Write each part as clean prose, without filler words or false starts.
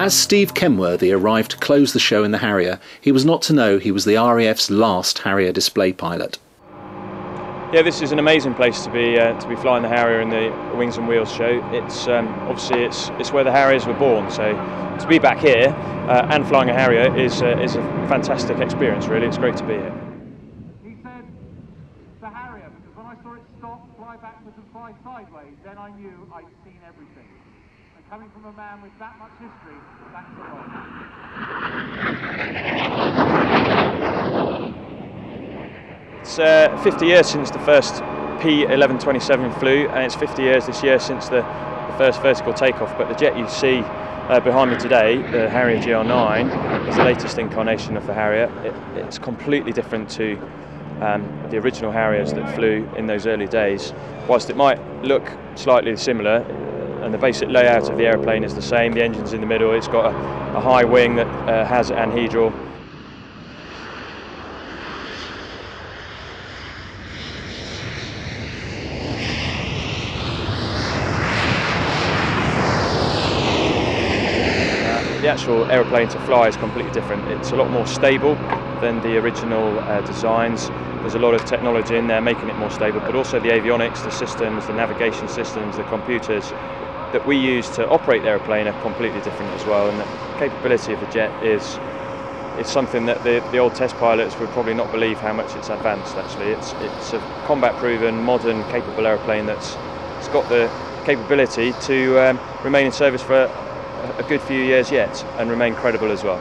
As Steve Kenworthy arrived to close the show in the Harrier, he was not to know he was the RAF's last Harrier display pilot. Yeah, this is an amazing place to be flying the Harrier in the Wings and Wheels show. It's obviously it's where the Harriers were born, so to be back here and flying a Harrier is a fantastic experience. Really, it's great to be here. He said the Harrier because when I saw it stop, fly backwards and fly sideways, then I knew I'd seen everything. And coming from a man with that much history, that's a lot. It's 50 years since the first P1127 flew, and it's 50 years this year since the first vertical takeoff. But the jet you see behind me today, the Harrier GR9, is the latest incarnation of the Harrier. It's completely different to the original Harriers that flew in those early days. Whilst it might look slightly similar, and the basic layout of the aeroplane is the same, the engine's in the middle, it's got a high wing that has anhedral. The actual aeroplane to fly is completely different. It's a lot more stable than the original designs. There's a lot of technology in there making it more stable, but also the avionics, the systems, the navigation systems, the computers that we use to operate the aeroplane are completely different as well. And the capability of the jet is something that the old test pilots would probably not believe how much it's advanced. Actually, it's a combat-proven, modern, capable aeroplane it's got the capability to remain in service for a good few years yet and remain credible as well.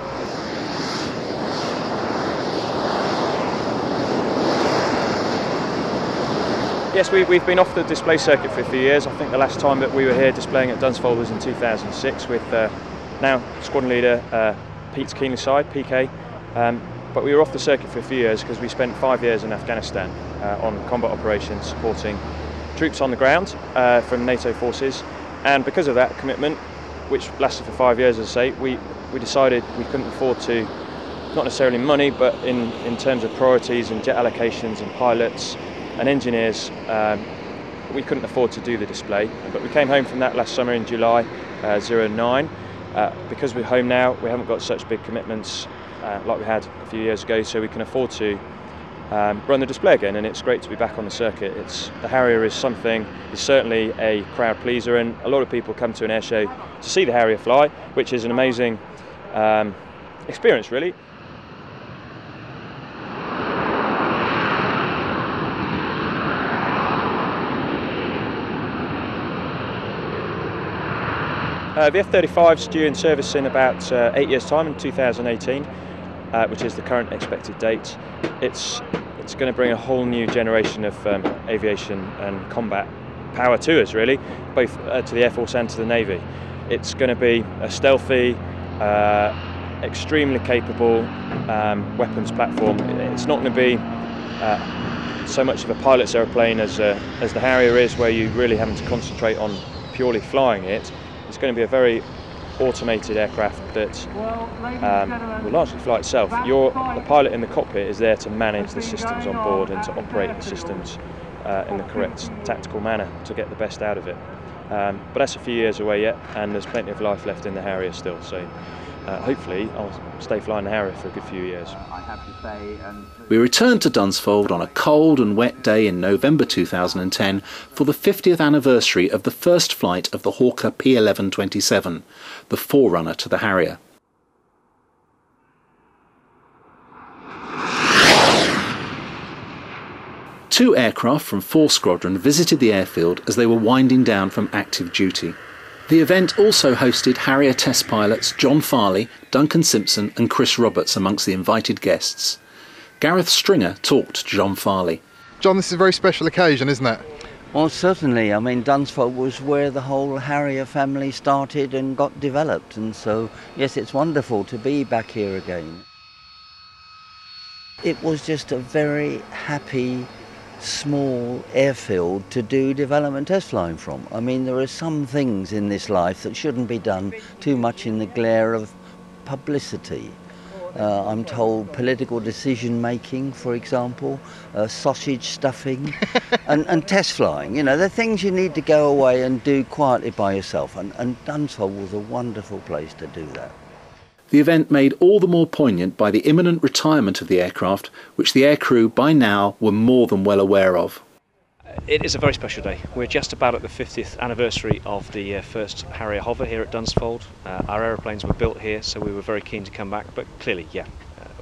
Yes, we've been off the display circuit for a few years. I think the last time that we were here displaying at Dunsfold was in 2006 with now squadron leader Pete's Keenlyside, PK. But we were off the circuit for a few years because we spent 5 years in Afghanistan on combat operations supporting troops on the ground from NATO forces, and because of that commitment, which lasted for 5 years, as I say, we decided we couldn't afford to, not necessarily money, but in terms of priorities and jet allocations and pilots and engineers, we couldn't afford to do the display. But we came home from that last summer in July 09. Because we're home now, we haven't got such big commitments like we had a few years ago, so we can afford to run the display again, and it's great to be back on the circuit. The Harrier is certainly a crowd pleaser, and a lot of people come to an air show to see the Harrier fly, which is an amazing experience, really. The F-35 is due in service in about 8 years' time, in 2018. Which is the current expected date. It's going to bring a whole new generation of aviation and combat power to us, really, both to the Air Force and to the Navy. It's going to be a stealthy, extremely capable weapons platform. It's not going to be so much of a pilot's aeroplane as the Harrier is, where you're really having to concentrate on purely flying it. It's going to be a very automated aircraft that will largely fly itself. The pilot in the cockpit is there to manage the systems on board and to operate the systems in the correct tactical manner to get the best out of it. But that's a few years away yet, and there's plenty of life left in the Harrier still, so hopefully I'll stay flying the Harrier for a good few years. We returned to Dunsfold on a cold and wet day in November 2010 for the 50th anniversary of the first flight of the Hawker P1127, the forerunner to the Harrier. Two aircraft from 4 Squadron visited the airfield as they were winding down from active duty. The event also hosted Harrier test pilots John Farley, Duncan Simpson and Chris Roberts amongst the invited guests. Gareth Stringer talked to John Farley. John, this is a very special occasion, isn't it? Well, certainly. I mean, Dunsfold was where the whole Harrier family started and got developed, and so, yes, it's wonderful to be back here again. It was just a very happy, small airfield to do development test flying from. I mean, there are some things in this life that shouldn't be done too much in the glare of publicity. I'm told political decision making, for example, sausage stuffing and test flying. You know, they're things you need to go away and do quietly by yourself, and Dunsfold was a wonderful place to do that. The event made all the more poignant by the imminent retirement of the aircraft, which the aircrew by now were more than well aware of. It is a very special day. We're just about at the 50th anniversary of the first Harrier hover here at Dunsfold. Our aeroplanes were built here, so we were very keen to come back, but clearly,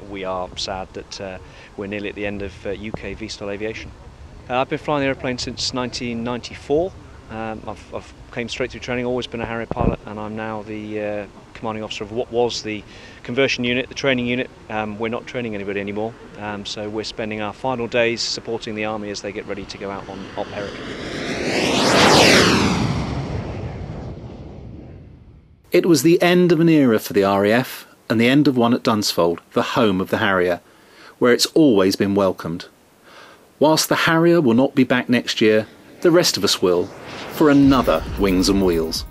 we are sad that we're nearly at the end of UK V-style aviation. I've been flying the aeroplane since 1994. I've came straight through training, always been a Harrier pilot, and I'm now the commanding officer of what was the conversion unit, the training unit. We're not training anybody anymore, so we're spending our final days supporting the Army as they get ready to go out on Op Eric. It was the end of an era for the RAF and the end of one at Dunsfold, the home of the Harrier, where it's always been welcomed. Whilst the Harrier will not be back next year, the rest of us will, for another Wings and Wheels.